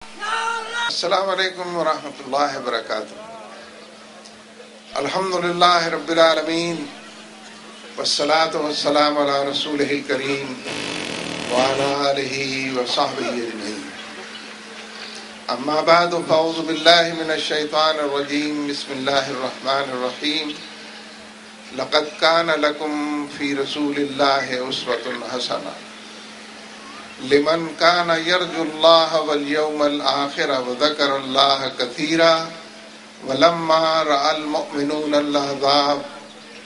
السلام علیکم ورحمۃ اللہ وبرکاتہ۔ الحمدللہ رب العالمین والصلاة والسلام علی رسولہ الکریم وعلی آلہ وصحبہ اجمعین۔ اما بعد فاعوذ باللہ من الشیطان الرجیم، بسم اللہ الرحمن الرحیم۔ لقد کان لکم فی رسول اللہ اسوۃ حسنہ لمن کان یرجو اللہ والیوم الآخر وذکر اللہ کثیرا ولما رأى المؤمنون الأحزاب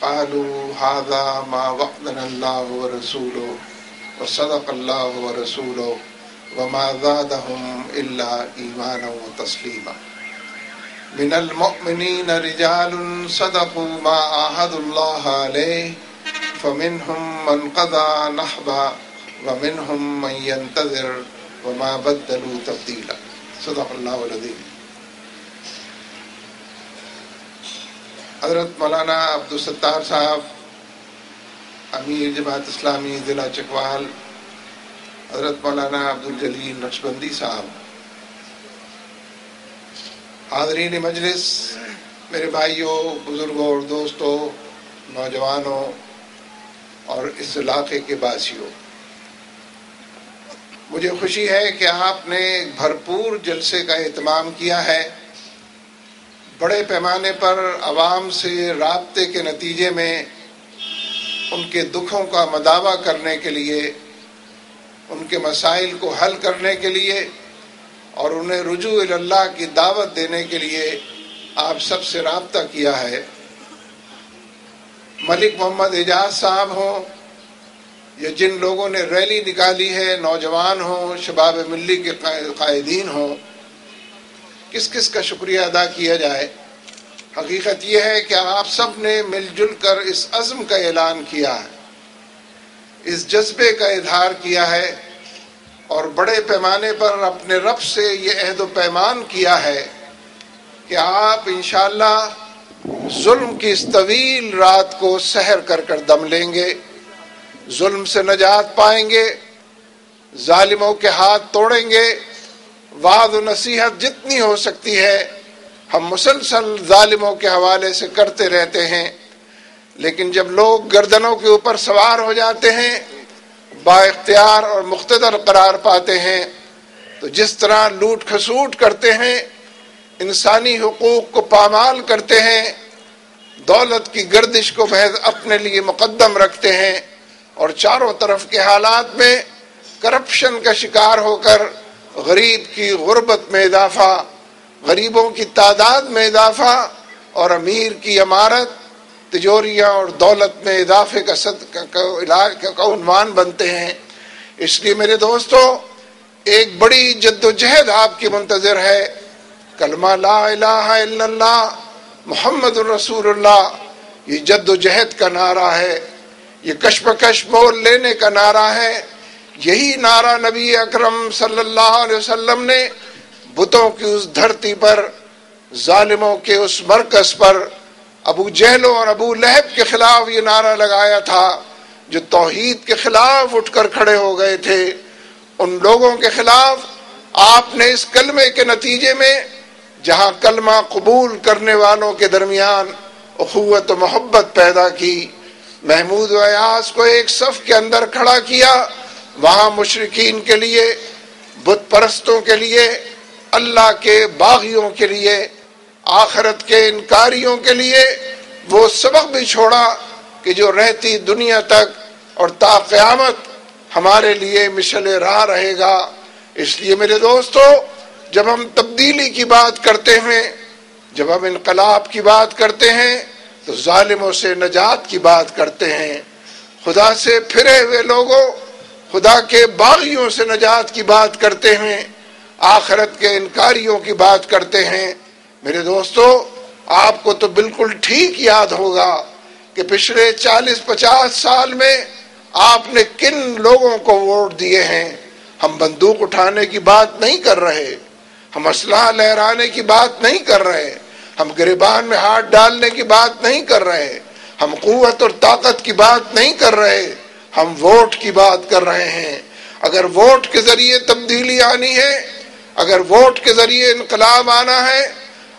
قالوا هذا ما وعدنا الله ورسوله وصدق الله ورسوله وما زادهم إلا إيمانا وتسليما۔ من المؤمنين رجال صدقوا ما عاهدوا الله عليه فمنهم من قضى نحبه ومنهم من ينتظر وما بدلوا تبديلا۔ صدق اللہ العظیم۔ حضرت مولانا عبدالستار صاحب امیر جماعت اسلامی ضلع چکوال، حضرت مولانا عبدالجلیل نقشبندی صاحب، حاضرین مجلس، میرے بھائیوں، بزرگوں اور دوستوں، نوجوانوں اور اس علاقے کے باسیوں، مجھے خوشی ہے کہ آپ نے ایک بھرپور جلسے کا اہتمام کیا ہے۔ بڑے پیمانے پر عوام سے رابطے کے نتیجے میں ان کے دکھوں کا مداوع کرنے کے لیے، ان کے مسائل کو حل کرنے کے لیے اور انہیں رجوع الی اللہ کی دعوت دینے کے لیے آپ سب سے رابطہ کیا ہے۔ ملک محمد اعجاز صاحب ہوں یا جن لوگوں نے ریلی نکالی ہے، نوجوان ہوں، شباب ملی کے قائدین ہوں، کس کس کا شکریہ ادا کیا جائے۔ حقیقت یہ ہے کہ آپ سب نے مل جل کر اس عزم کا اعلان کیا ہے، اس جذبے کا اظہار کیا ہے اور بڑے پیمانے پر اپنے رب سے یہ عہد و پیمان کیا ہے کہ آپ انشاءاللہ ظلم کی اس طویل رات کو سحر کر کر دم لیں گے، ظلم سے نجات پائیں گے، ظالموں کے ہاتھ توڑیں گے۔ وعظ و نصیحت جتنی ہو سکتی ہے ہم مسلسل ظالموں کے حوالے سے کرتے رہتے ہیں، لیکن جب لوگ گردنوں کے اوپر سوار ہو جاتے ہیں، با اختیار اور مقتدر قرار پاتے ہیں، تو جس طرح لوٹ کھسوٹ کرتے ہیں، انسانی حقوق کو پامال کرتے ہیں، دولت کی گردش کو محض اپنے لیے مقدم رکھتے ہیں اور چاروں طرف کے حالات میں کرپشن کا شکار ہو کر غریب کی غربت میں اضافہ، غریبوں کی تعداد میں اضافہ اور امیر کی عمارت، تجوریاں اور دولت میں اضافے کا عنوان بنتے ہیں۔ اس لیے میرے دوستو، ایک بڑی جد و جہد آپ کی منتظر ہے۔ کلمہ لا الہ الا اللہ محمد الرسول اللہ، یہ جد و جہد کا نعرہ ہے، یہ کشمکش مول لینے کا نعرہ ہے۔ یہی نعرہ نبی اکرم صلی اللہ علیہ وسلم نے بتوں کی اس دھرتی پر، ظالموں کے اس مرکز پر، ابو جہلوں اور ابو لہب کے خلاف یہ نعرہ لگایا تھا جو توحید کے خلاف اٹھ کر کھڑے ہو گئے تھے۔ ان لوگوں کے خلاف آپ نے اس کلمے کے نتیجے میں جہاں کلمہ قبول کرنے والوں کے درمیان اخوت و محبت پیدا کی، محمود و ایاز کو ایک صف کے اندر کھڑا کیا، وہاں مشرکین کے لیے، بت پرستوں کے لیے، اللہ کے باغیوں کے لیے، آخرت کے انکاریوں کے لیے وہ سبق بھی چھوڑا کہ جو رہتی دنیا تک اور تا قیامت ہمارے لیے مشعل راہ رہے گا۔ اس لیے میرے دوستو، جب ہم تبدیلی کی بات کرتے ہیں، جب ہم انقلاب کی بات کرتے ہیں، تو ظالموں سے نجات کی بات کرتے ہیں، خدا سے پھرے ہوئے لوگوں، خدا کے باغیوں سے نجات کی بات کرتے ہیں، آخرت کے انکاریوں کی بات کرتے ہیں۔ میرے دوستو، آپ کو تو بالکل ٹھیک یاد ہوگا کہ پچھلے 40-50 سال میں آپ نے کن لوگوں کو ووٹ دیے ہیں۔ ہم بندوق اٹھانے کی بات نہیں کر رہے، ہم اسلحہ لہرانے کی بات نہیں کر رہے، ہم گریبان میں ہاتھ ڈالنے کی بات نہیں کر رہے، ہم قوت اور طاقت کی بات نہیں کر رہے، ہم ووٹ کی بات کر رہے ہیں۔ اگر ووٹ کے ذریعے تبدیلی آنی ہے، اگر ووٹ کے ذریعے انقلاب آنا ہے،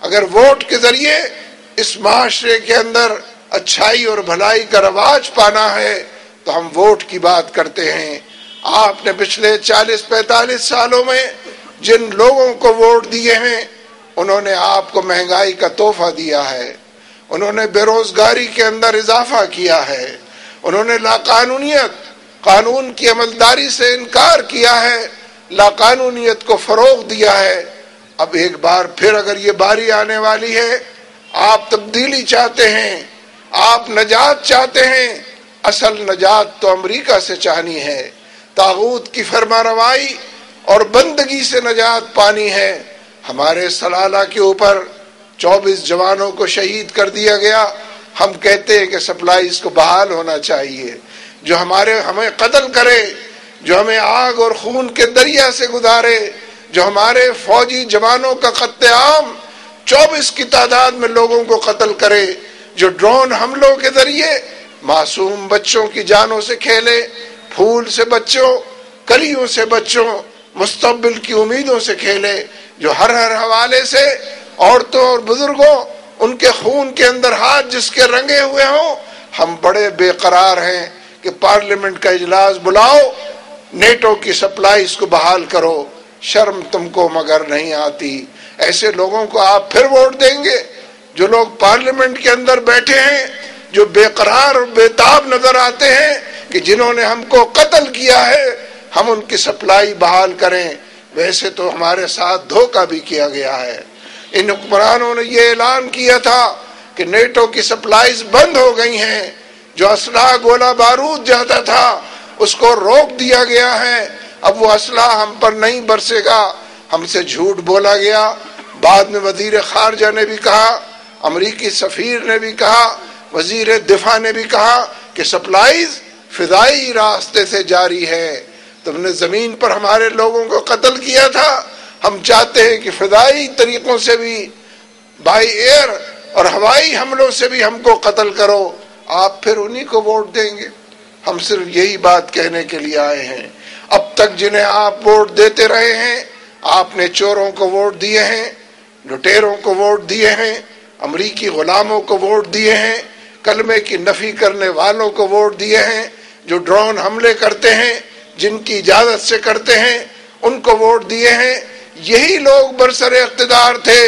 اگر ووٹ کے ذریعے اس معاشرے کے اندر اچھائی اور بھلائی کا رواج پانا ہے تو ہم ووٹ کی بات کرتے ہیں۔ آپ نے پچھلے 40-45 سالوں میں جن لوگوں کو ووٹ دیے ہیں انہوں نے آپ کو مہنگائی کا تحفہ دیا ہے، انہوں نے بے روزگاری کے اندر اضافہ کیا ہے، انہوں نے لاقانونیت، قانون کی عملداری سے انکار کیا ہے، لاقانونیت کو فروغ دیا ہے۔ اب ایک بار پھر اگر یہ باری آنے والی ہے، آپ تبدیلی چاہتے ہیں، آپ نجات چاہتے ہیں، اصل نجات تو امریکہ سے چاہنی ہے، طاغوت کی فرما روائی اور بندگی سے نجات پانی ہے۔ ہمارے سلالہ کے اوپر 24 جوانوں کو شہید کر دیا گیا، ہم کہتے ہیں کہ سپلائیز کو بحال ہونا چاہیے۔ جو ہمیں قتل کرے، جو ہمیں آگ اور خون کے دریا سے گزارے، جو ہمارے فوجی جوانوں کا قتل عام 24 کی تعداد میں لوگوں کو قتل کرے، جو ڈرون حملوں کے ذریعے معصوم بچوں کی جانوں سے کھیلے، پھول سے بچوں، کلیوں سے بچوں، مستقبل کی امیدوں سے کھیلے، جو ہر حوالے سے عورتوں اور بزرگوں ان کے خون کے اندر ہاتھ جس کے رنگے ہوئے ہوں۔ ہم بڑے بے قرار ہیں کہ پارلیمنٹ کا اجلاس بلاؤ، نیٹو کی سپلائیز کو بحال کرو، شرم تم کو مگر نہیں آتی۔ ایسے لوگوں کو آپ پھر ووٹ دیں گے؟ جو لوگ پارلیمنٹ کے اندر بیٹھے ہیں، جو بے قرار اور بے تاب نظر آتے ہیں کہ جنہوں نے ہم کو قتل کیا ہے، ہم ان کی سپلائی بحال کریں۔ ویسے تو ہمارے ساتھ دھوکہ بھی کیا گیا ہے۔ ان حکمرانوں نے یہ اعلان کیا تھا کہ نیٹو کی سپلائیز بند ہو گئی ہیں، جو اسلحہ گولہ بارود جاتا تھا اس کو روک دیا گیا ہے، اب وہ اسلحہ ہم پر نہیں برسے گا۔ ہم سے جھوٹ بولا گیا، بعد میں وزیر خارجہ نے بھی کہا، امریکی سفیر نے بھی کہا، وزیر دفاع نے بھی کہا کہ سپلائیز فضائی راستے سے جاری ہے۔ تم نے زمین پر ہمارے لوگوں کو قتل کیا تھا، ہم چاہتے ہیں کہ فضائی طریقوں سے بھی، بائی ایئر اور ہوائی حملوں سے بھی ہم کو قتل کرو۔ آپ پھر انہی کو ووٹ دیں گے؟ ہم صرف یہی بات کہنے کے لیے آئے ہیں۔ اب تک جنہیں آپ ووٹ دیتے رہے ہیں، آپ نے چوروں کو ووٹ دیے ہیں، لٹیروں کو ووٹ دیے ہیں، امریکی غلاموں کو ووٹ دیے ہیں، کلمے کی نفی کرنے والوں کو ووٹ دیے ہیں، جو ڈرون حملے کرتے ہیں جن کی اجازت سے کرتے ہیں ان کو ووٹ دیے ہیں۔ یہی لوگ برسر اقتدار تھے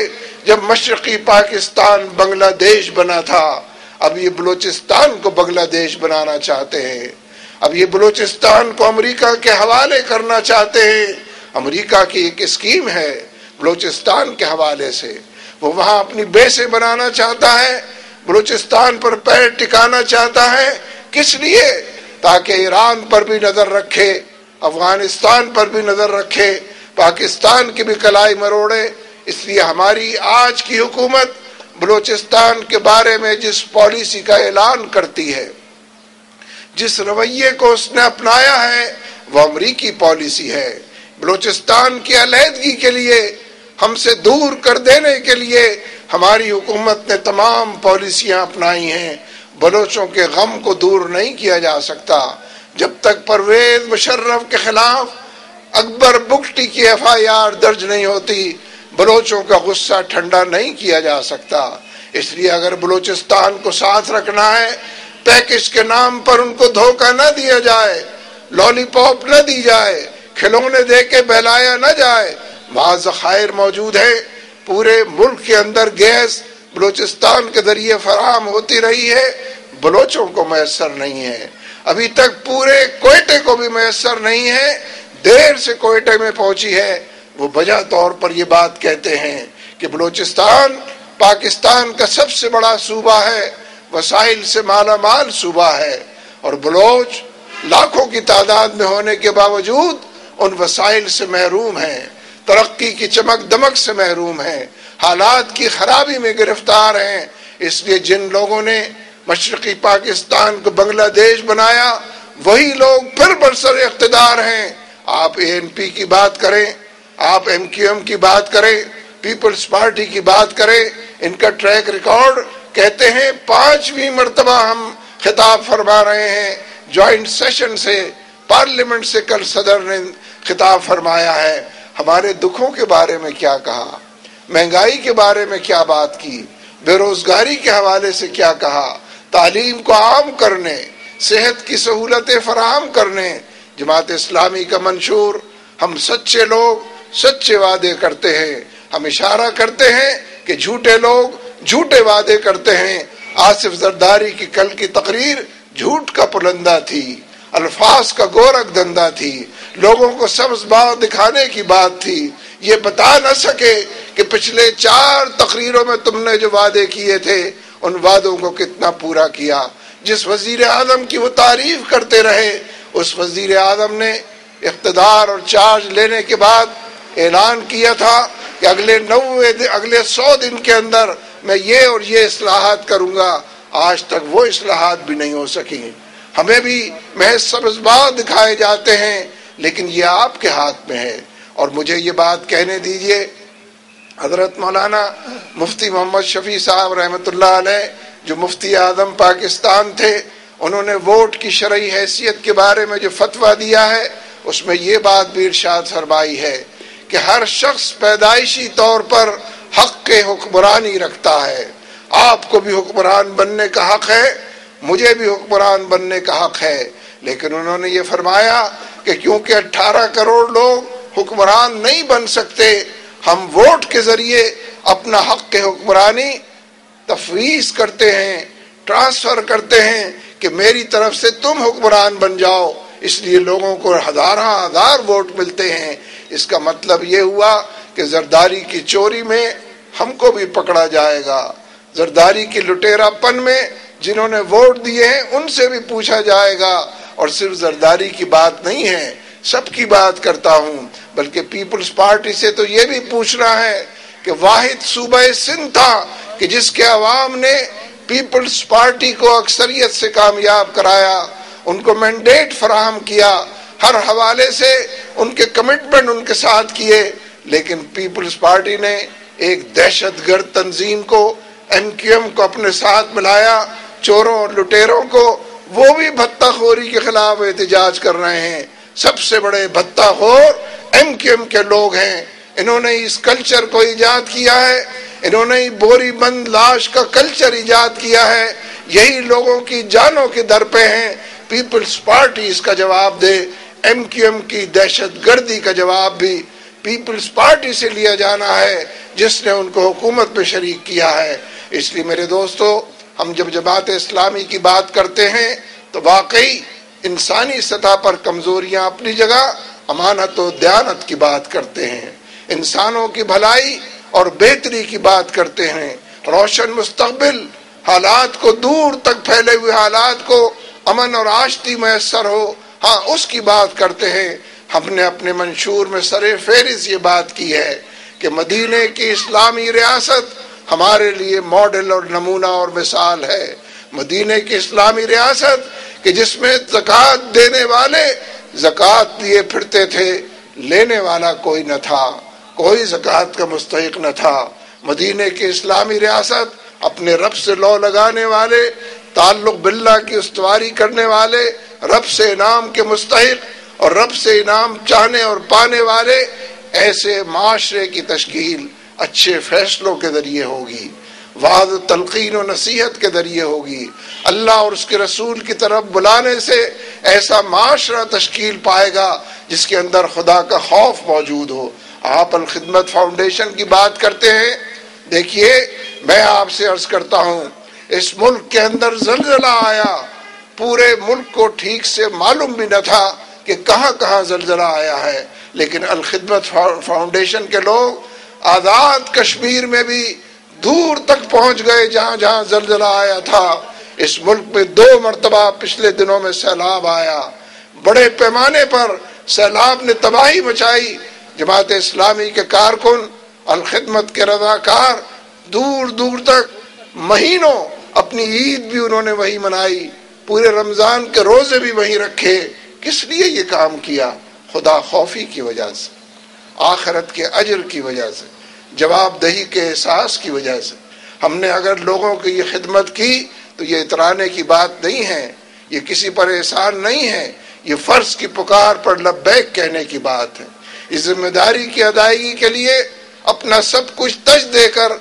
جب مشرقی پاکستان بنگلہ دیش بنا تھا۔ اب یہ بلوچستان کو بنگلہ دیش بنانا چاہتے ہیں، اب یہ بلوچستان کو امریکہ کے حوالے کرنا چاہتے ہیں۔ امریکہ کی ایک اسکیم ہے بلوچستان کے حوالے سے، وہ وہاں اپنی بیسیں بنانا چاہتا ہے، بلوچستان پر پیر ٹکانا چاہتا ہے۔ کس لیے؟ تاکہ ایران پر بھی نظر رکھے، افغانستان پر بھی نظر رکھے، پاکستان کی بھی کلائی مروڑے۔ اس لیے ہماری آج کی حکومت بلوچستان کے بارے میں جس پالیسی کا اعلان کرتی ہے، جس رویے کو اس نے اپنایا ہے، وہ امریکی پالیسی ہے۔ بلوچستان کی علیحدگی کے لیے، ہم سے دور کر دینے کے لیے ہماری حکومت نے تمام پالیسیاں اپنائی ہیں۔ بلوچوں کے غم کو دور نہیں کیا جا سکتا جب تک پرویز مشرف کے خلاف اکبر بگٹی کی FIR درج نہیں ہوتی، بلوچوں کا غصہ ٹھنڈا نہیں کیا جا سکتا۔ اس لیے اگر بلوچستان کو ساتھ رکھنا ہے، پیکج کے نام پر ان کو دھوکہ نہ دیا جائے، لالی پاپ نہ دی جائے، کھلونے دے کے بہلایا نہ جائے۔ وہاں ذخائر موجود ہیں، پورے ملک کے اندر گیس بلوچستان کے ذریعے فراہم ہوتی رہی ہے، بلوچوں کو میسر نہیں ہے۔ ابھی تک پورے کوئٹے کو بھی میسر نہیں ہے، دیر سے کوئٹے میں پہنچی ہے۔ وہ بجا طور پر یہ بات کہتے ہیں کہ بلوچستان پاکستان کا سب سے بڑا صوبہ ہے، وسائل سے مالا مال صوبہ ہے، اور بلوچ لاکھوں کی تعداد میں ہونے کے باوجود ان وسائل سے محروم ہیں، ترقی کی چمک دمک سے محروم ہیں، حالات کی خرابی میں گرفتار ہیں۔ اس لیے جن لوگوں نے مشرقی پاکستان کو بنگلہ دیش بنایا، وہی لوگ پھر برسر اقتدار ہیں۔ آپ ANP کی بات کریں، آپ MQM کی بات کریں، پیپلز پارٹی کی بات کریں، ان کا ٹریک ریکارڈ کہتے ہیں 5ویں مرتبہ ہم خطاب فرما رہے ہیں جوائنٹ سیشن سے، پارلیمنٹ سے کل صدر نے خطاب فرمایا ہے۔ ہمارے دکھوں کے بارے میں کیا کہا، مہنگائی کے بارے میں کیا بات کی، بے روزگاری کے حوالے سے کیا کہا، تعلیم کو عام کرنے، صحت کی سہولتیں فراہم کرنے۔ جماعت اسلامی کا منشور، ہم سچے لوگ سچے وعدے کرتے ہیں، ہم اشارہ کرتے ہیں کہ جھوٹے لوگ جھوٹے وعدے کرتے ہیں۔ آصف زرداری کی کل کی تقریر جھوٹ کا پلندہ تھی، الفاظ کا گورکھ دھندا تھی، لوگوں کو سبز باغ دکھانے کی بات تھی۔ یہ بتا نہ سکے کہ پچھلے 4 تقریروں میں تم نے جو وعدے کیے تھے ان وعدوں کو کتنا پورا کیا۔ جس وزیر اعظم کی وہ تعریف کرتے رہے، اس وزیر اعظم نے اقتدار اور چارج لینے کے بعد اعلان کیا تھا کہ اگلے 100 دن کے اندر میں یہ اور یہ اصلاحات کروں گا۔ آج تک وہ اصلاحات بھی نہیں ہو سکی۔ ہمیں بھی محض سبز باغ دکھائے جاتے ہیں، لیکن یہ آپ کے ہاتھ میں ہے۔ اور مجھے یہ بات کہنے دیجئے، حضرت مولانا مفتی محمد شفیع صاحب رحمۃ اللہ علیہ جو مفتی اعظم پاکستان تھے، انہوں نے ووٹ کی شرعی حیثیت کے بارے میں جو فتویٰ دیا ہے، اس میں یہ بات بھی ارشاد فرمائی ہے کہ ہر شخص پیدائشی طور پر حق حکمرانی رکھتا ہے۔ آپ کو بھی حکمران بننے کا حق ہے، مجھے بھی حکمران بننے کا حق ہے، لیکن انہوں نے یہ فرمایا کہ کیونکہ 18 کروڑ لوگ حکمران نہیں بن سکتے، ہم ووٹ کے ذریعے اپنا حق حکمرانی تفویض کرتے ہیں، ٹرانسفر کرتے ہیں کہ میری طرف سے تم حکمران بن جاؤ۔ اس لیے لوگوں کو ہزار ووٹ ملتے ہیں۔ اس کا مطلب یہ ہوا کہ زرداری کی چوری میں ہم کو بھی پکڑا جائے گا، زرداری کی لٹیرا پن میں جنہوں نے ووٹ دیے ہیں ان سے بھی پوچھا جائے گا۔ اور صرف زرداری کی بات نہیں ہے، سب کی بات کرتا ہوں، بلکہ پیپلز پارٹی سے تو یہ بھی پوچھنا ہے کہ واحد صوبہ سندھ تھا کہ جس کے عوام نے پیپلز پارٹی کو اکثریت سے کامیاب کرایا، ان کو مینڈیٹ فراہم کیا، ہر حوالے سے ان کے کمٹمنٹ ان کے ساتھ کیے، لیکن پیپلز پارٹی نے ایک دہشت گرد تنظیم کو، MQM کو اپنے ساتھ ملایا، چوروں اور لٹیروں کو، وہ بھی بھتہ خوری کے خلاف احتجاج کر رہے ہیں۔ سب سے بڑے بھتہ خور MQM کے لوگ ہیں۔ انہوں نے اس کلچر کو ایجاد کیا ہے، انہوں نے بوری بند لاش کا کلچر ایجاد کیا ہے، یہی لوگوں کی جانوں کے در پہ ہیں۔ پیپلز پارٹی اس کا جواب دے۔ MQM کی دہشت گردی کا جواب بھی پیپلز پارٹی سے لیا جانا ہے جس نے ان کو حکومت میں شریک کیا ہے۔ اس لیے میرے دوستو، ہم جب جماعت اسلامی کی بات کرتے ہیں تو واقعی انسانی سطح پر کمزوریاں اپنی جگہ، امانت و دیانت کی بات کرتے ہیں، انسانوں کی بھلائی اور بہتری کی بات کرتے ہیں، روشن مستقبل، حالات کو دور تک پھیلے ہوئے حالات کو امن اور آشتی میسر ہو، ہاں اس کی بات کرتے ہیں۔ ہم نے اپنے منشور میں سر فہرست یہ بات کی ہے کہ مدینے کی اسلامی ریاست ہمارے لیے ماڈل اور نمونہ اور مثال ہے۔ مدینے کی اسلامی ریاست کہ جس میں زکوٰۃ دینے والے زکوٰۃ لیے پھرتے تھے، لینے والا کوئی نہ تھا، کوئی زکوٰۃ کا مستحق نہ تھا۔ مدینے کی اسلامی ریاست اپنے رب سے لو لگانے والے، تعلق باللہ کی استواری کرنے والے، رب سے انعام کے مستحق اور رب سے انعام چاہنے اور پانے والے ایسے معاشرے کی تشکیل اچھے فیصلوں کے ذریعے ہوگی، وعظ و تلقین و نصیحت کے ذریعے ہوگی، اللہ اور اس کے رسول کی طرف بلانے سے ایسا معاشرہ تشکیل پائے گا جس کے اندر خدا کا خوف موجود ہو۔ آپ الخدمت فاؤنڈیشن کی بات کرتے ہیں، دیکھیے میں آپ سے عرض کرتا ہوں، اس ملک کے اندر زلزلہ آیا، پورے ملک کو ٹھیک سے معلوم بھی نہ تھا کہ کہاں کہاں زلزلہ آیا ہے، لیکن الخدمت فاؤنڈیشن کے لوگ آزاد کشمیر میں بھی دور تک پہنچ گئے جہاں جہاں زلزلہ آیا تھا۔ اس ملک میں 2 مرتبہ پچھلے دنوں میں سیلاب آیا، بڑے پیمانے پر سیلاب نے تباہی مچائی۔ جماعت اسلامی کے کارکن، الخدمت کے رضاکار دور دور تک مہینوں اپنی عید بھی انہوں نے وہی منائی، پورے رمضان کے روزے بھی وہی رکھے۔ کس لیے یہ کام کیا؟ خدا خوفی کی وجہ سے، آخرت کے اجر کی وجہ سے، جواب دہی کے احساس کی وجہ سے۔ ہم نے اگر لوگوں کی یہ خدمت کی تو یہ اترانے کی بات نہیں ہے، یہ کسی پر احسان نہیں ہے، یہ فرض کی پکار پر لبیک کہنے کی بات ہے۔ اس ذمہ داری کی ادائیگی کے لیے اپنا سب کچھ تج دے کر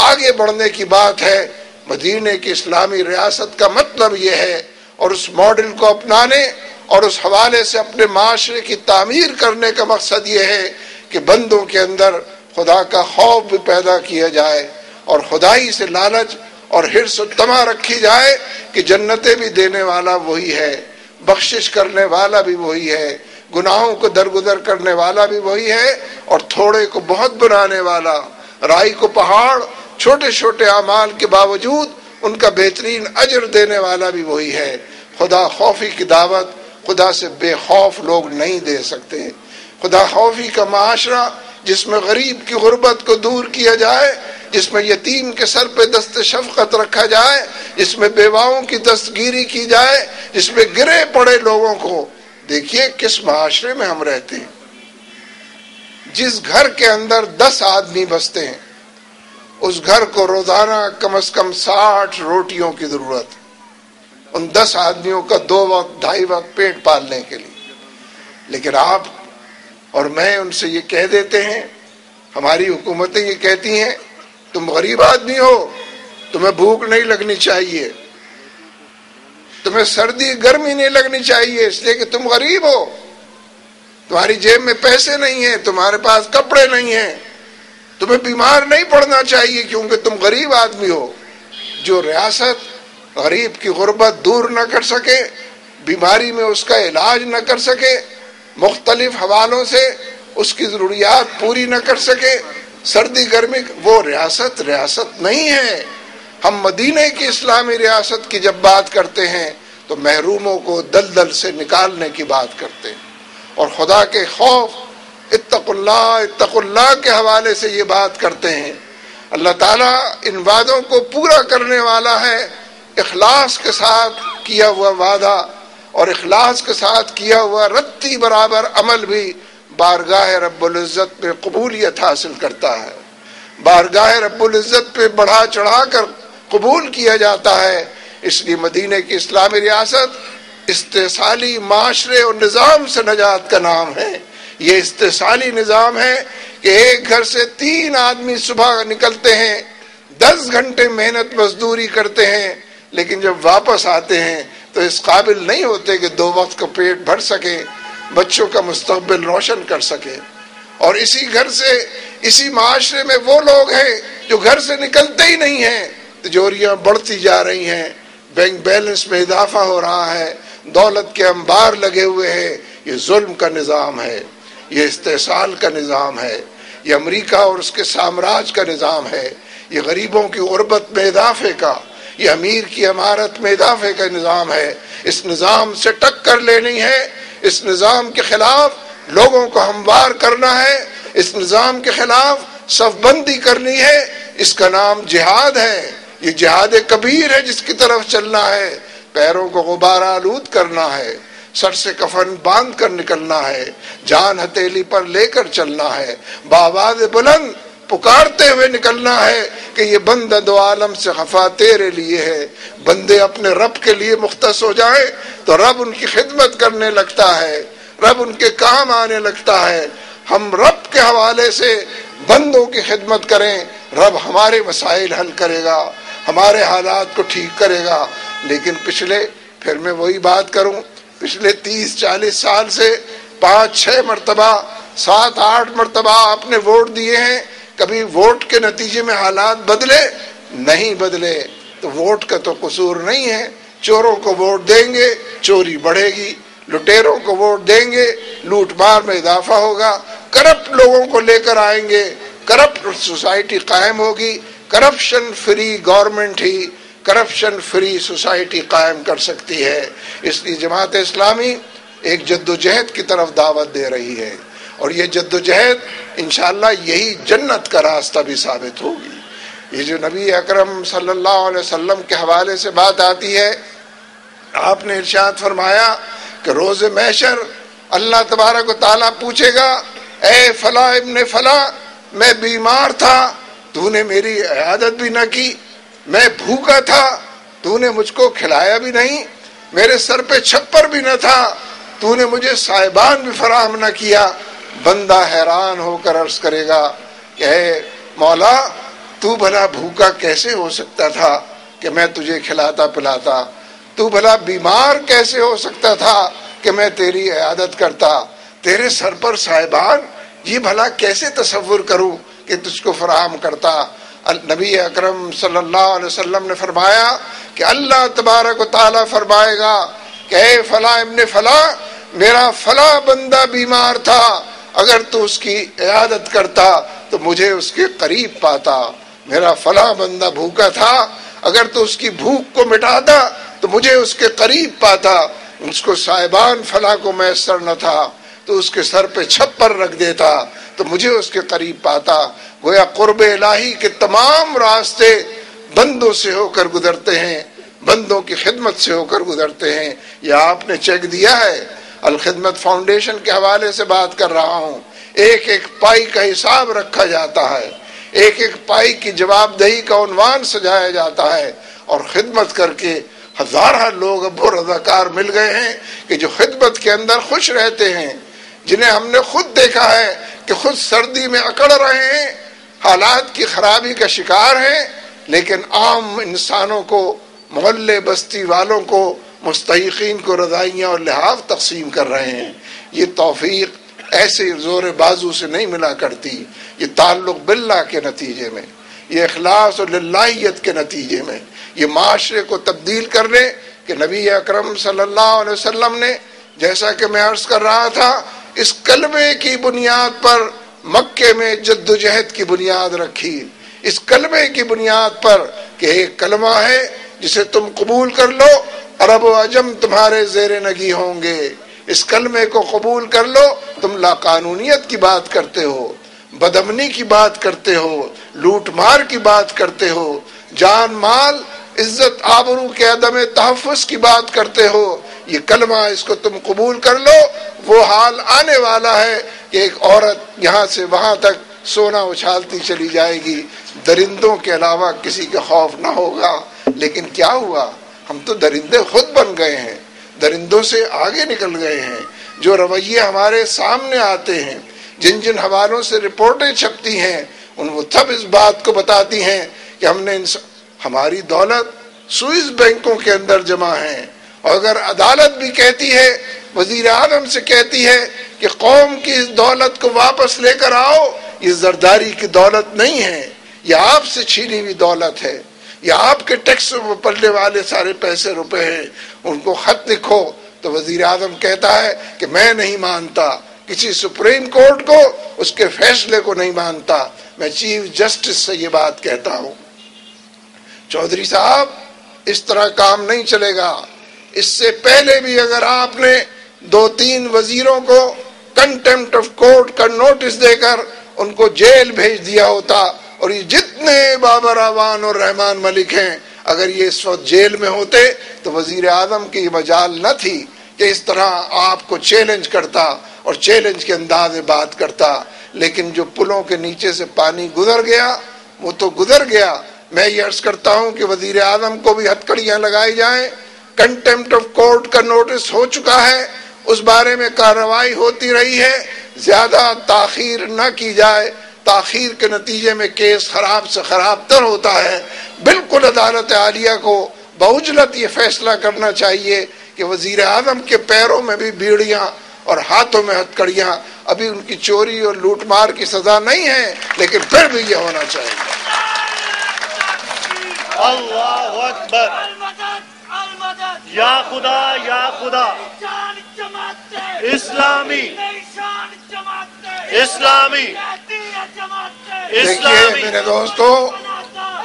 آگے بڑھنے کی بات ہے۔ مدینے کی اسلامی ریاست کا مطلب یہ ہے، اور اس ماڈل کو اپنانے اور اس حوالے سے اپنے معاشرے کی تعمیر کرنے کا مقصد یہ ہے کہ بندوں کے اندر خدا کا خوف بھی پیدا کیا جائے، اور خدائی سے لالچ اور حرص و طمع رکھی جائے کہ جنتیں بھی دینے والا وہی ہے، بخشش کرنے والا بھی وہی ہے، گناہوں کو درگزر کرنے والا بھی وہی ہے، اور تھوڑے کو بہت بنانے والا، رائی کو پہاڑ، چھوٹے چھوٹے اعمال کے باوجود ان کا بہترین اجر دینے والا بھی وہی ہے۔ خدا خوفی کی دعوت خدا سے بے خوف لوگ نہیں دے سکتے۔ خدا خوفی کا معاشرہ جس میں غریب کی غربت کو دور کیا جائے، جس میں یتیم کے سر پہ دست شفقت رکھا جائے، جس میں بیواؤں کی دستگیری کی جائے، جس میں گرے پڑے لوگوں کو، دیکھیے کس معاشرے میں ہم رہتے ہیں۔ جس گھر کے اندر 10 آدمی بستے ہیں، اس گھر کو روزانہ کم از کم 60 روٹیوں کی ضرورت ہے، ان 10 آدمیوں کا 2 وقت 2.5 وقت پیٹ پالنے کے لیے۔ لیکن آپ اور میں ان سے یہ کہہ دیتے ہیں، ہماری حکومتیں یہ کہتی ہیں تم غریب آدمی ہو، تمہیں بھوک نہیں لگنی چاہیے، تمہیں سردی گرمی نہیں لگنی چاہیے اس لیے کہ تم غریب ہو، تمہاری جیب میں پیسے نہیں ہیں، تمہارے پاس کپڑے نہیں ہیں، تمہیں بیمار نہیں پڑنا چاہیے کیونکہ تم غریب آدمی ہو۔ جو ریاست غریب کی غربت دور نہ کر سکے، بیماری میں اس کا علاج نہ کر سکے، مختلف حوالوں سے اس کی ضروریات پوری نہ کر سکے، سردی گرمی، وہ ریاست نہیں ہے۔ ہم مدینے کی اسلامی ریاست کی جب بات کرتے ہیں تو محروموں کو دلدل سے نکالنے کی بات کرتے ہیں، اور خدا کے خوف اتقوا اللہ کے حوالے سے یہ بات کرتے ہیں۔ اللہ تعالیٰ ان وعدوں کو پورا کرنے والا ہے۔ اخلاص کے ساتھ کیا ہوا وعدہ اور اخلاص کے ساتھ کیا ہوا رتی برابر عمل بھی بارگاہ رب العزت پہ قبولیت حاصل کرتا ہے، بارگاہ رب العزت پہ بڑھا چڑھا کر قبول کیا جاتا ہے۔ اس لیے مدینے کی اسلامی ریاست استحصالی معاشرے اور نظام سے نجات کا نام ہے۔ یہ استحصالی نظام ہے کہ ایک گھر سے 3 آدمی صبح نکلتے ہیں، 10 گھنٹے محنت مزدوری کرتے ہیں، لیکن جب واپس آتے ہیں تو اس قابل نہیں ہوتے کہ 2 وقت کا پیٹ بھر سکے، بچوں کا مستقبل روشن کر سکے۔ اور اسی گھر سے، اسی معاشرے میں وہ لوگ ہیں جو گھر سے نکلتے ہی نہیں ہیں، تجوریاں بڑھتی جا رہی ہیں، بینک بیلنس میں اضافہ ہو رہا ہے، دولت کے انبار لگے ہوئے ہیں۔ یہ ظلم کا نظام ہے، یہ استحصال کا نظام ہے، یہ امریکہ اور اس کے سامراج کا نظام ہے، یہ غریبوں کی غربت میں اضافے کا، یہ امیر کی عمارت میں اضافے کا نظام ہے۔ اس نظام سے ٹکر لینی ہے، اس نظام کے خلاف لوگوں کو ہموار کرنا ہے، اس نظام کے خلاف صف بندی کرنی ہے۔ اس کا نام جہاد ہے، یہ جہاد کبیر ہے جس کی طرف چلنا ہے۔ پیروں کو غبار آلود کرنا ہے، سر سے کفن باندھ کر نکلنا ہے، جان ہتھیلی پر لے کر چلنا ہے، بآواز بلند پکارتے ہوئے نکلنا ہے کہ یہ بندہ دو عالم سے خفا تیرے لیے ہے۔ بندے اپنے رب کے لیے مختص ہو جائیں تو رب ان کی خدمت کرنے لگتا ہے، رب ان کے کام آنے لگتا ہے۔ ہم رب کے حوالے سے بندوں کی خدمت کریں، رب ہمارے مسائل حل کرے گا، ہمارے حالات کو ٹھیک کرے گا۔ لیکن پھر میں وہی بات کروں، پچھلے 30-40 سال سے 5-6 مرتبہ 7-8 مرتبہ آپ نے ووٹ دیے ہیں، کبھی ووٹ کے نتیجے میں حالات بدلے نہیں بدلے، تو ووٹ کا تو قصور نہیں ہے۔ چوروں کو ووٹ دیں گے چوری بڑھے گی، لٹیروں کو ووٹ دیں گے لوٹ مار میں اضافہ ہوگا، کرپٹ لوگوں کو لے کر آئیں گے، کرپٹ سوسائٹی قائم ہوگی۔ کرپشن فری گورنمنٹ ہی کرپشن فری سوسائٹی قائم کر سکتی ہے۔ اس لیے جماعت اسلامی ایک جدوجہد کی طرف دعوت دے رہی ہے، اور یہ جدوجہد انشاءاللہ یہی جنت کا راستہ بھی ثابت ہوگی۔ یہ جو نبی اکرم صلی اللہ علیہ وسلم کے حوالے سے بات آتی ہے، آپ نے ارشاد فرمایا کہ روز محشر اللہ تبارک و تعالیٰ پوچھے گا، اے فلاں ابن فلاں، میں بیمار تھا، تو نے میری عیادت بھی نہ کی، میں بھوکا تھا، تو نے مجھ کو کھلایا بھی نہیں، میرے سر پہ چھپر بھی نہ تھا، تو نے مجھے سائبان بھی فراہم نہ کیا، بندہ حیران ہو کر عرض کرے گا کہ اے مولا تو بھلا بھوکا کیسے ہو سکتا تھا کہ میں تجھے کھلاتا پلاتا؟ تو بھلا بیمار کیسے ہو سکتا تھا کہ میں تیری عیادت کرتا؟ تیرے سر پر صاحبان، یہ بھلا کیسے تصور کروں کہ تجھ کو فراہم کرتا؟ نبی اکرم صلی اللہ علیہ وسلم نے فرمایا کہ اللہ تبارک و تعالیٰ فرمائے گا کہ اے فلاں ابن فلاں، میرا فلاں بندہ بیمار تھا، اگر تو اس کی عیادت کرتا تو مجھے اس کے قریب پاتا۔ میرا فلاں بندہ بھوکا تھا، اگر تو اس کی بھوک کو مٹاتا تو مجھے اس کے قریب پاتا۔ اس کو صاحبان فلاں کو میسر نہ تھا تو اس کے سر پہ چھپر رکھ دیتا تو مجھے اس کے قریب پاتا۔ گویا قرب الہی کے تمام راستے بندوں سے ہو کر گزرتے ہیں، بندوں کی خدمت سے ہو کر گزرتے ہیں۔ یہ آپ نے چیک دیا ہے؟ الخدمت فاؤنڈیشن کے حوالے سے بات کر رہا ہوں۔ ایک ایک پائی کا حساب رکھا جاتا ہے، ایک ایک پائی کی جواب دہی کا عنوان سجایا جاتا ہے، اور خدمت کر کے ہزارہ لوگ اب وہ رضاکار مل گئے ہیں کہ جو خدمت کے اندر خوش رہتے ہیں، جنہیں ہم نے خود دیکھا ہے کہ خود سردی میں اکڑ رہے ہیں، حالات کی خرابی کا شکار ہیں، لیکن عام انسانوں کو، محلے بستی والوں کو، مستحقین کو رضائیاں اور لحاف تقسیم کر رہے ہیں۔ یہ توفیق ایسے زور بازو سے نہیں ملا کرتی، یہ تعلق باللہ کے نتیجے میں، یہ اخلاص اور للہیت کے نتیجے میں، یہ معاشرے کو تبدیل کرنے کہ نبی اکرم صلی اللہ علیہ وسلم نے، جیسا کہ میں عرض کر رہا تھا، اس کلمے کی بنیاد پر مکے میں جدوجہد کی بنیاد رکھی، اس کلمے کی بنیاد پر کہ ایک کلمہ ہے جسے تم قبول کر لو، عرب و عجم تمہارے زیر نگی ہوں گے۔ اس کلمے کو قبول کر لو، تم لا قانونیت کی بات کرتے ہو، بدامنی کی بات کرتے ہو، لوٹ مار کی بات کرتے ہو، جان مال عزت آبرو کے عدم تحفظ کی بات کرتے ہو، یہ کلمہ اس کو تم قبول کر لو۔ وہ حال آنے والا ہے کہ ایک عورت یہاں سے وہاں تک سونا اچھالتی چلی جائے گی، درندوں کے علاوہ کسی کا خوف نہ ہوگا۔ لیکن کیا ہوا؟ ہم تو درندے خود بن گئے ہیں، درندوں سے آگے نکل گئے ہیں۔ جو رویے ہمارے سامنے آتے ہیں، جن جن حوالوں سے رپورٹیں چھپتی ہیں، وہ سب اس بات کو بتاتی ہیں کہ ہم نے ہماری دولت سوئس بینکوں کے اندر جمع ہے، اور اگر عدالت بھی کہتی ہے، وزیر اعظم سے کہتی ہے کہ قوم کی اس دولت کو واپس لے کر آؤ، یہ زرداری کی دولت نہیں ہے، یہ آپ سے چھینی ہوئی دولت ہے، یہ آپ کے ٹیکس میں پلنے والے سارے پیسے روپے ہیں، ان کو خط لکھو، تو وزیر اعظم کہتا ہے کہ میں نہیں مانتا، کسی سپریم کورٹ کو، اس کے فیصلے کو نہیں مانتا، میں چیف جسٹس سے یہ بات کہتا ہوں۔ چودھری صاحب، اس طرح کام نہیں چلے گا۔ اس سے پہلے بھی اگر آپ نے 2-3 وزیروں کو کنٹمپٹ آف کورٹ کا نوٹس دے کر ان کو جیل بھیج دیا ہوتا، اور یہ جتنے بابر اعوان اور رحمان ملک ہیں، اگر یہ اس وقت جیل میں ہوتے تو وزیر اعظم کی مجال نہ تھی کہ اس طرح آپ کو چیلنج کرتا اور چیلنج کے انداز میں بات کرتا۔ لیکن جو پلوں کے نیچے سے پانی گزر گیا وہ تو گزر گیا۔ میں یہ عرض کرتا ہوں کہ وزیر اعظم کو بھی ہتھکڑیاں لگائی جائیں، کنٹمپٹ آف کورٹ کا نوٹس ہو چکا ہے، اس بارے میں کارروائی ہوتی رہی ہے، زیادہ تاخیر نہ کی جائے، تاخیر کے نتیجے میں کیس خراب سے خراب تر ہوتا ہے۔ بالکل عدالت عالیہ کو بعجلت یہ فیصلہ کرنا چاہیے کہ وزیر اعظم کے پیروں میں بھی بیڑیاں اور ہاتھوں میں ہتھکڑیاں، ابھی ان کی چوری اور لوٹ مار کی سزا نہیں ہے، لیکن پھر بھی یہ ہونا چاہیے۔ اللہ اکبر، یا خدا یا خدا، اسلامی اسلامی دیکھیے میرے دوستو،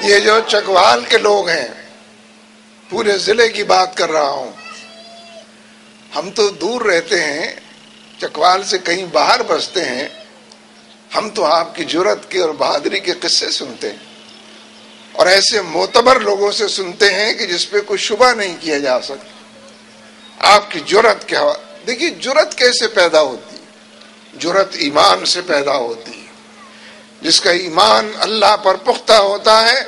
یہ جو چکوال کے لوگ ہیں، پورے ضلع کی بات کر رہا ہوں، ہم تو دور رہتے ہیں، چکوال سے کہیں باہر بستے ہیں، ہم تو آپ کی جرأت کے اور بہادری کے قصے سنتے ہیں، اور ایسے معتبر لوگوں سے سنتے ہیں کہ جس پہ کوئی شبہ نہیں کیا جا سکتا۔ آپ کی جرأت کے حوالے، دیکھیے جرأت کیسے پیدا ہوتی ہے؟ جرأت ایمان سے پیدا ہوتی ہے۔ جس کا ایمان اللہ پر پختہ ہوتا ہے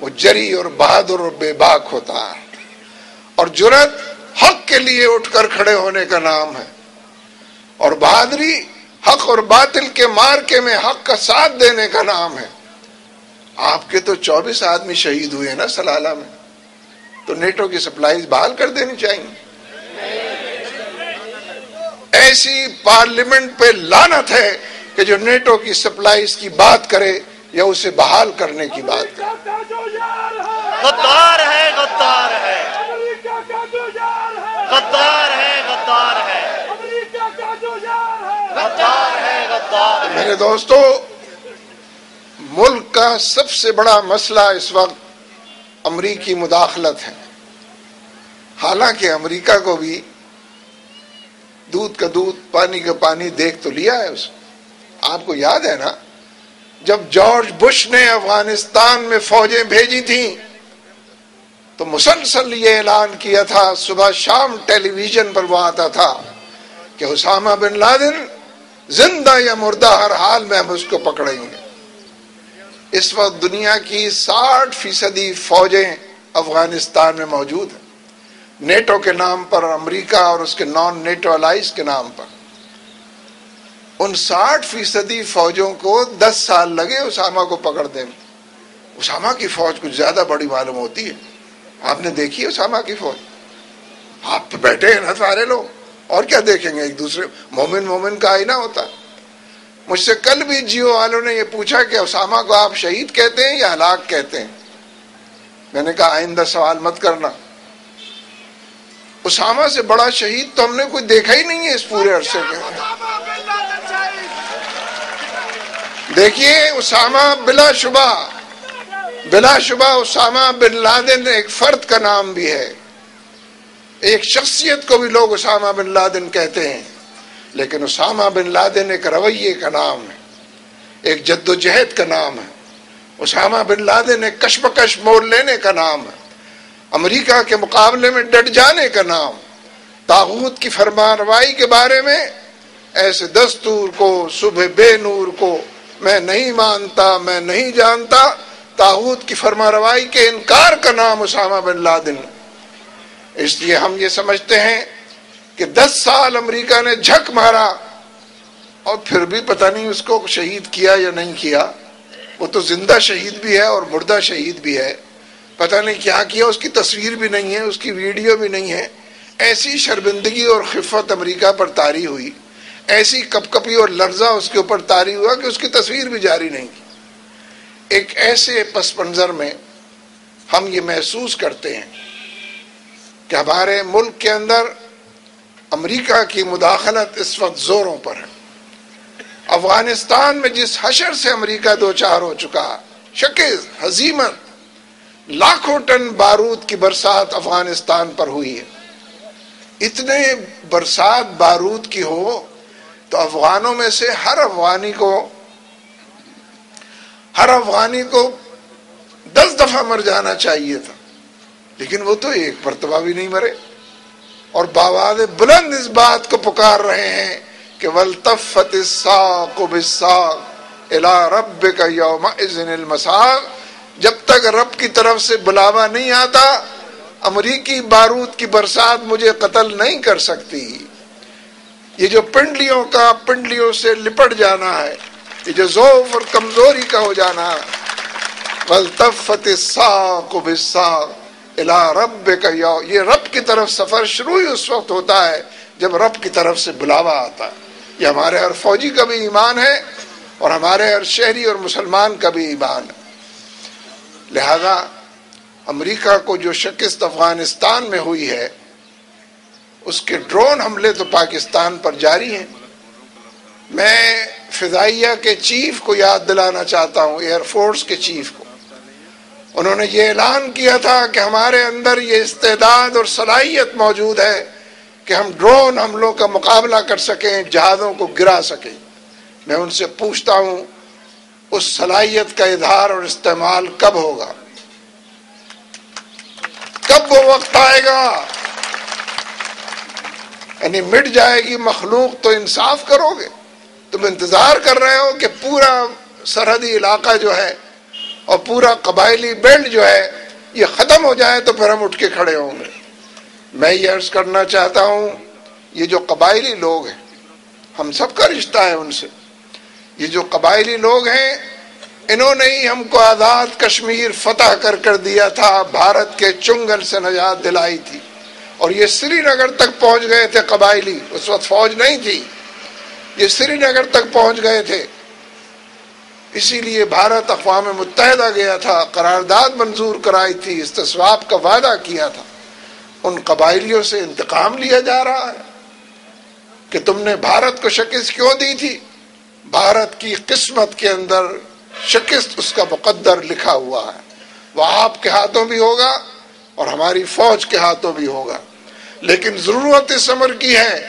وہ جری اور بہادر اور بے باک ہوتا ہے، اور جرأت حق کے لیے اٹھ کر کھڑے ہونے کا نام ہے، اور بہادری حق اور باطل کے مارکے میں حق کا ساتھ دینے کا نام ہے. آپ کے تو 24 آدمی شہید ہوئے ہیں نا سلالہ میں، تو نیٹو کی سپلائیز بحال کر دینی چاہیے. ایسی پارلیمنٹ پہ لعنت ہے کہ جو نیٹو کی سپلائیز کی بات کرے یا اسے بحال کرنے کی بات کرے. غدار ہے، غدار ہے، غدار ہے، غدار ہے، غدار ہے، غدار ہے. میرے دوستو، ملک کا سب سے بڑا مسئلہ اس وقت امریکی مداخلت ہے. حالانکہ امریکہ کو بھی دودھ کا دودھ پانی کا پانی دیکھ تو لیا ہے اس. آپ کو یاد ہے نا جب جارج بش نے افغانستان میں فوجیں بھیجی تھیں تو مسلسل یہ اعلان کیا تھا، صبح شام ٹیلی ویژن پر وہ آتا تھا کہ اسامہ بن لادن زندہ یا مردہ ہر حال میں ہم اس کو پکڑیں گے. اس وقت دنیا کی 60% فوجیں افغانستان میں موجود ہیں، نیٹو کے نام پر، امریکہ اور اس کے نان نیٹو الائز کے نام پر. ان 60% فوجوں کو 10 سال لگے اسامہ کو پکڑنے میں. اسامہ کی فوج کچھ زیادہ بڑی معلوم ہوتی ہے. آپ نے دیکھی ہے اسامہ کی فوج؟ آپ تو بیٹھے ہیں نا سارے لوگ، اور کیا دیکھیں گے؟ ایک دوسرے مومن کا آئینہ ہوتا ہے. مجھ سے کل بھی جیو والوں نے یہ پوچھا کہ اسامہ کو آپ شہید کہتے ہیں یا ہلاک کہتے ہیں؟ میں نے کہا آئندہ سوال مت کرنا. اسامہ سے بڑا شہید تو ہم نے کوئی دیکھا ہی نہیں ہے اس پورے عرصے کے. دیکھیے اسامہ بلا شبہ اسامہ بن لادن ایک فرد کا نام بھی ہے، ایک شخصیت کو بھی لوگ اسامہ بن لادن کہتے ہیں، لیکن اسامہ بن لادن ایک رویے کا نام ہے، ایک جد و جہد کا نام ہے. اسامہ بن لادن ایک کشمکش مول لینے کا نام ہے، امریکہ کے مقابلے میں ڈٹ جانے کا نام. طاغوت کی فرمانروائی کے بارے میں ایسے دستور کو، صبح بے نور کو میں نہیں مانتا، میں نہیں جانتا. طاغوت کی فرمانروائی کے انکار کا نام اسامہ بن لادن. اس لیے ہم یہ سمجھتے ہیں کہ 10 سال امریکہ نے جھک مارا اور پھر بھی پتہ نہیں اس کو شہید کیا یا نہیں کیا. وہ تو زندہ شہید بھی ہے اور مردہ شہید بھی ہے. پتہ نہیں کیا کیا، اس کی تصویر بھی نہیں ہے، اس کی ویڈیو بھی نہیں ہے. ایسی شرمندگی اور خفت امریکہ پر طاری ہوئی، ایسی کپکپی اور لرزہ اس کے اوپر طاری ہوا کہ اس کی تصویر بھی جاری نہیں کی. ایک ایسے پس منظر میں ہم یہ محسوس کرتے ہیں کہ ہمارے ملک کے اندر امریکہ کی مداخلت اس وقت زوروں پر ہے. افغانستان میں جس حشر سے امریکہ دوچار ہو چکا، شکست، ہزیمت، لاکھوں ٹن بارود کی برسات افغانستان پر ہوئی ہے. اتنے برسات بارود کی ہو تو افغانوں میں سے ہر افغانی کو 10 دفعہ مر جانا چاہیے تھا، لیکن وہ تو ایک مرتبہ بھی نہیں مرے، اور بآواز بلند اس بات کو پکار رہے ہیں کہ وَالْتَفَّتِ السَّاقُ بِالسَّاقِ إِلَىٰ رَبِّكَ يَوْمَئِذٍ الْمَسَاقُ. جب تک رب کی طرف سے بلاوا نہیں آتا، امریکی بارود کی برسات مجھے قتل نہیں کر سکتی. یہ جو پنڈلیوں سے لپٹ جانا ہے، یہ جو ضعف اور کمزوری کا ہو جانا ہے، وَالْتَفَّتِ السَّاقُ بِالسَّاقِ إِلَىٰ رَبِّكَ، یہ رب کی طرف سفر شروع ہی اس وقت ہوتا ہے جب رب کی طرف سے بلاوا آتا ہے. یہ ہمارے ہر فوجی کا بھی ایمان ہے اور ہمارے ہر شہری اور مسلمان کا بھی ایمان ہے. لہذا امریکہ کو جو شکست افغانستان میں ہوئی ہے، اس کے ڈرون حملے تو پاکستان پر جاری ہیں. میں فضائیہ کے چیف کو یاد دلانا چاہتا ہوں، ایئر فورس کے چیف کو. انہوں نے یہ اعلان کیا تھا کہ ہمارے اندر یہ استعداد اور صلاحیت موجود ہے کہ ہم ڈرون حملوں کا مقابلہ کر سکیں، جہازوں کو گرا سکیں. میں ان سے پوچھتا ہوں اس صلاحیت کا اظہار اور استعمال کب ہوگا؟ کب وہ وقت آئے گا؟ یعنی مٹ جائے گی مخلوق تو انصاف کرو گے؟ تم انتظار کر رہے ہو کہ پورا سرحدی علاقہ جو ہے اور پورا قبائلی بیلٹ جو ہے یہ ختم ہو جائے تو پھر ہم اٹھ کے کھڑے ہوں گے. میں یہ عرض کرنا چاہتا ہوں، یہ جو قبائلی لوگ ہیں، ہم سب کا رشتہ ہے ان سے. یہ جو قبائلی لوگ ہیں انہوں نے ہی ہم کو آزاد کشمیر فتح کر دیا تھا، بھارت کے چنگل سے نجات دلائی تھی. اور یہ سری نگر تک پہنچ گئے تھے قبائلی، اس وقت فوج نہیں تھی، یہ سری نگر تک پہنچ گئے تھے. اسی لیے بھارت اقوام متحدہ گیا تھا، قرارداد منظور کرائی تھی، استصواب کا وعدہ کیا تھا. ان قبائلیوں سے انتقام لیا جا رہا ہے کہ تم نے بھارت کو شکست کیوں دی تھی. بھارت کی قسمت کے اندر شکست اس کا مقدر لکھا ہوا ہے، وہ آپ کے ہاتھوں بھی ہوگا اور ہماری فوج کے ہاتھوں بھی ہوگا. لیکن ضرورت اس امر کی ہے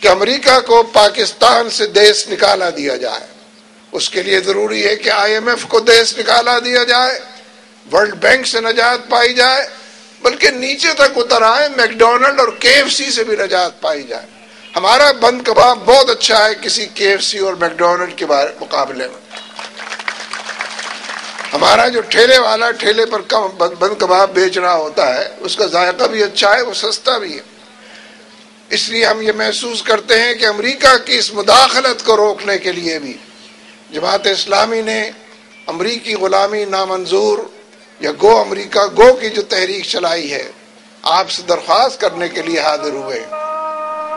کہ امریکہ کو پاکستان سے دیش نکالا دیا جائے. اس کے لیے ضروری ہے کہ IMF کو دیش نکالا دیا جائے، ورلڈ بینک سے نجات پائی جائے، بلکہ نیچے تک اتر آئے، میک ڈونلڈ اور KFC سے بھی نجات پائی جائے. ہمارا بند کباب بہت اچھا ہے کسی KFC اور میک ڈونلڈ کے مقابلے میں. ہمارا جو ٹھیلے والا ٹھیلے پر بند کباب بیچ رہا ہوتا ہے اس کا ذائقہ بھی اچھا ہے، وہ سستا بھی ہے. اس لیے ہم یہ محسوس کرتے ہیں کہ امریکہ کی اس مداخلت کو روکنے کے لیے بھی جماعت اسلامی نے امریکی غلامی نامنظور یا گو امریکہ گو کی جو تحریک چلائی ہے، آپ سے درخواست کرنے کے لیے حاضر ہوئے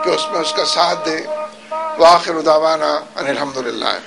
کہ اس میں اس کا ساتھ دیں. وآخر دعوانا ان الحمدللہ.